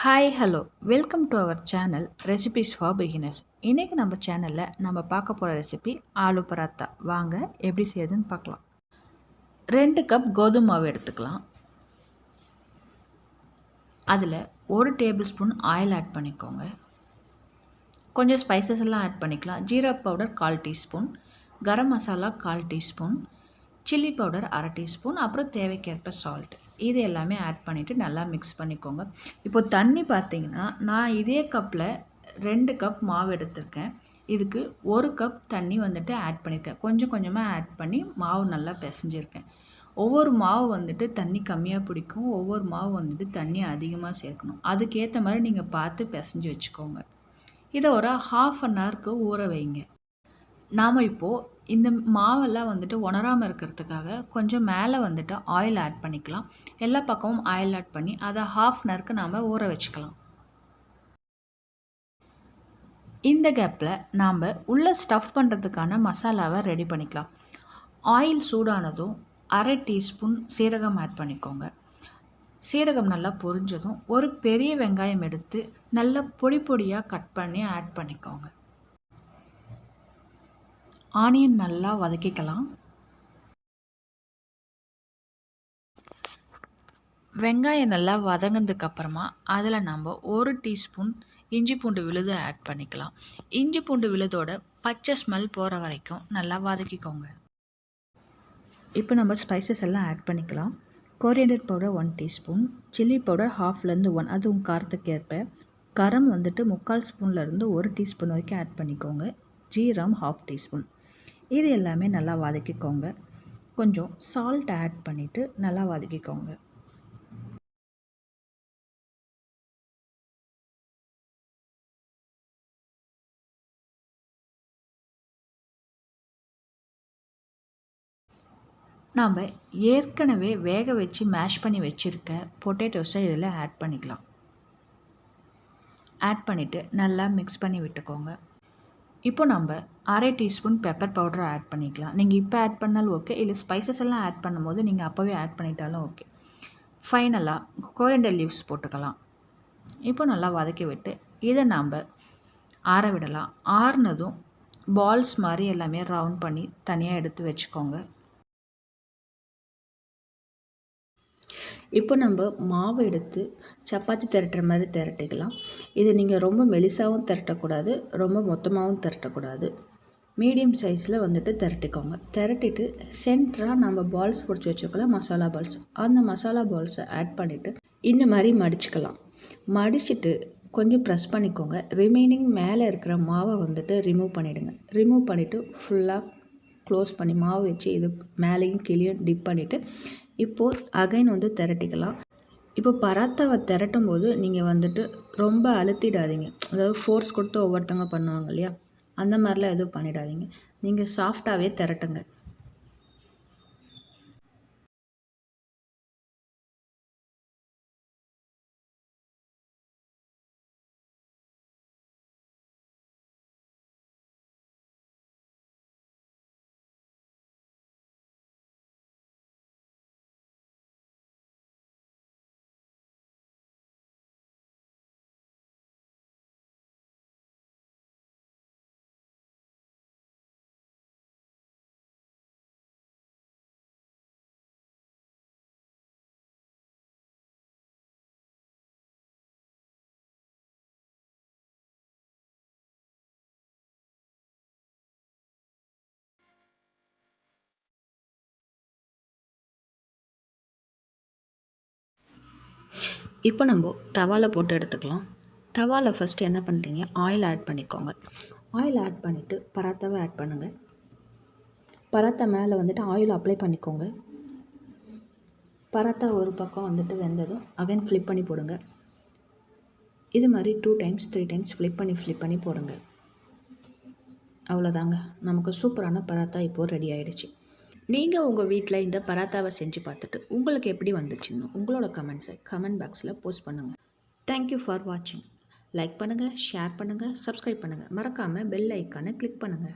Hi hello welcome to our channel recipes for beginners. இன்றைக்கி நம்ம சேனலில் நம்ம பார்க்க போகிற ரெசிபி ஆலு பராத்தா. வாங்க எப்படி செய்யுதுன்னு பார்க்கலாம். 2 கப் கோதுமை மாவு எடுத்துக்கலாம். அதில் 1 டேபிள் ஸ்பூன் ஆயில் ஆட் பண்ணிக்கோங்க. கொஞ்சம் ஸ்பைசஸ் எல்லாம் ஆட் பண்ணிக்கலாம். Jeera powder 1/4 teaspoon, garam masala 1/4 teaspoon, chilli powder 1/2 teaspoon, அப்புறம் தேவைக்கேற்ப சால்ட். இது எல்லாமே ஆட் பண்ணிவிட்டு நல்லா மிக்ஸ் பண்ணிக்கோங்க. இப்போ தண்ணி பார்த்தீங்கன்னா, நான் இதே கப்பில் 2 கப் மாவு எடுத்திருக்கேன். இதுக்கு 1 கப் தண்ணி வந்துட்டு ஆட் பண்ணியிருக்கேன். கொஞ்சம் கொஞ்சமாக ஆட் பண்ணி மாவு நல்லா பிசைஞ்சிருக்கேன். ஒவ்வொரு மாவு வந்துட்டு தண்ணி கம்மியாக பிடிக்கும், ஒவ்வொரு மாவு வந்துட்டு தண்ணி அதிகமாக சேர்க்கணும். அதுக்கேற்ற மாதிரி நீங்கள் பார்த்து பிசைஞ்சு வச்சுக்கோங்க. இதை ஒரு 1/2 அன் ஹவருக்கு ஊற வைங்க. நாம் இப்போது இந்த மாவெல்லாம் வந்துட்டு உணராமல் இருக்கிறதுக்காக கொஞ்சம் மேலே வந்துட்டு ஆயில் ஆட் பண்ணிக்கலாம். எல்லா பக்கமும் ஆயில் ஆட் பண்ணி அதை 1/2 அன் ஹவருக்கு நாம் ஊற வச்சுக்கலாம். இந்த கேப்பில் நாம் உள்ளே ஸ்டஃப் பண்ணுறதுக்கான மசாலாவை ரெடி பண்ணிக்கலாம். ஆயில் சூடானதும் 1/2 டீஸ்பூன் சீரகம் ஆட் பண்ணிக்கோங்க. சீரகம் நல்லா பொரிஞ்சதும் ஒரு பெரிய வெங்காயம் எடுத்து நல்லா பொடி பொடியாக கட் பண்ணி ஆட் பண்ணிக்கோங்க. ஆனியன் நல்லா வதக்கிக்கலாம். வெங்காயம் நல்லா வதங்கினதுக்கு அப்புறமா அதில் நம்ம 1 டீஸ்பூன் இஞ்சி பூண்டு விழுது ஆட் பண்ணிக்கலாம். இஞ்சி பூண்டு விழுதோட பச்சை ஸ்மெல் போகிற வரைக்கும் நல்லா வதக்கிக்கோங்க. இப்போ நம்ம ஸ்பைசஸ் எல்லாம் ஆட் பண்ணிக்கலாம். Coriander powder 1 teaspoon, chilli powder 1/2 1, அது உங்கள் காரத்துக்கு ஏற்ப. கரம் வந்துட்டு 3/4 ஸ்பூன்லேருந்து 1 டீஸ்பூன் வரைக்கும் ஆட் பண்ணிக்கோங்க. ஜீரம் 1/2 டீஸ்பூன். இது எல்லாமே நல்லா வதக்கிக்கோங்க. கொஞ்சம் சால்ட் ஆட் பண்ணிவிட்டு நல்லா வதக்கிக்கோங்க. நாம் ஏற்கனவே வேக வச்சு மேஷ் பண்ணி வச்சுருக்க பொட்டேட்டோஸை இதில் ஆட் பண்ணிக்கலாம். ஆட் பண்ணிவிட்டு நல்லா மிக்ஸ் பண்ணி விட்டுக்கோங்க. இப்போ நம்ம 1/2 டீஸ்பூன் பெப்பர் பவுடரை ஆட் பண்ணிக்கலாம். நீங்கள் இப்போ ஆட் பண்ணாலும் ஓகே, இல்லை ஸ்பைசஸ் எல்லாம் ஆட் பண்ணும்போது நீங்கள் அப்போவே ஆட் பண்ணிட்டாலும் ஓகே. ஃபைனலாக கொரியாண்டர் லீவ்ஸ் போட்டுக்கலாம். இப்போ நல்லா வதக்கி விட்டு இதை நாம் ஆற விடலாம். ஆறுனதும் பால்ஸ் மாதிரி எல்லாமே ரவுண்ட் பண்ணி தனியாக எடுத்து வச்சுக்கோங்க. இப்போ நம்ம மாவு எடுத்து சப்பாத்தி திரட்டுற மாதிரி திரட்டிக்கலாம். இது நீங்கள் ரொம்ப மெலிசாகவும் திரட்டக்கூடாது, ரொம்ப மொத்தமாகவும் திரட்டக்கூடாது. மீடியம் சைஸில் வந்துட்டு திரட்டிக்கோங்க. திரட்டிட்டு சென்டராக நம்ம பால்ஸ் பிடிச்சி வச்சுக்கலாம், மசாலா பால்ஸ். அந்த மசாலா பால்ஸை ஆட் பண்ணிவிட்டு இந்த மாதிரி மடிச்சுக்கலாம். மடிச்சுட்டு கொஞ்சம் ப்ரெஸ் பண்ணிக்கோங்க. ரிமைனிங் மேலே இருக்கிற மாவை வந்துட்டு ரிமூவ் பண்ணிவிடுங்க. ரிமூவ் பண்ணிவிட்டு ஃபுல்லாக க்ளோஸ் பண்ணி மாவு வச்சு இது மேலேயும் கீழேயும் டிப் பண்ணிவிட்டு இப்போது அகைன் வந்து திரட்டிக்கலாம். இப்போ பராத்தாவை திரட்டும் போது நீங்கள் வந்துட்டு ரொம்ப அழுத்திடாதீங்க. அதாவது ஃபோர்ஸ் கொடுத்து ஒவ்வொருத்தவங்க பண்ணுவாங்க இல்லையா, அந்த மாதிரிலாம் எதுவும் பண்ணிடாதீங்க. நீங்கள் சாஃப்டாகவே திரட்டுங்க. இப்போ நம்ம தவாவில் போட்டு எடுத்துக்கலாம். தவாவில் ஃபஸ்ட்டு என்ன பண்ணுறீங்க, ஆயில் ஆட் பண்ணிக்கோங்க. ஆயில் ஆட் பண்ணிவிட்டு பராத்தாவை ஆட் பண்ணுங்கள். பராத்தா மேலே வந்துட்டு ஆயில் அப்ளை பண்ணிக்கோங்க. பராத்தா ஒரு பக்கம் வந்துட்டு வெந்ததும் அகைன் ஃப்ளிப் பண்ணி போடுங்க. இது மாதிரி 2 டைம்ஸ் 3 டைம்ஸ் ஃப்ளிப் பண்ணி போடுங்க. அவ்வளோதாங்க, நமக்கு சூப்பரான பராத்தா இப்போது ரெடி ஆகிடுச்சு. நீங்கள் உங்கள் வீட்டில் இந்த பராத்தாவை செஞ்சு பார்த்துட்டு உங்களுக்கு எப்படி வந்துச்சுன்னு உங்களோட கமெண்ட்ஸை கமெண்ட் பாக்ஸில் போஸ்ட் பண்ணுங்கள். தேங்க்யூ ஃபார் வாட்சிங். லைக் பண்ணுங்கள், ஷேர் பண்ணுங்கள், சப்ஸ்கிரைப் பண்ணுங்கள். மறக்காமல் பெல் ஐக்கானை கிளிக் பண்ணுங்கள்.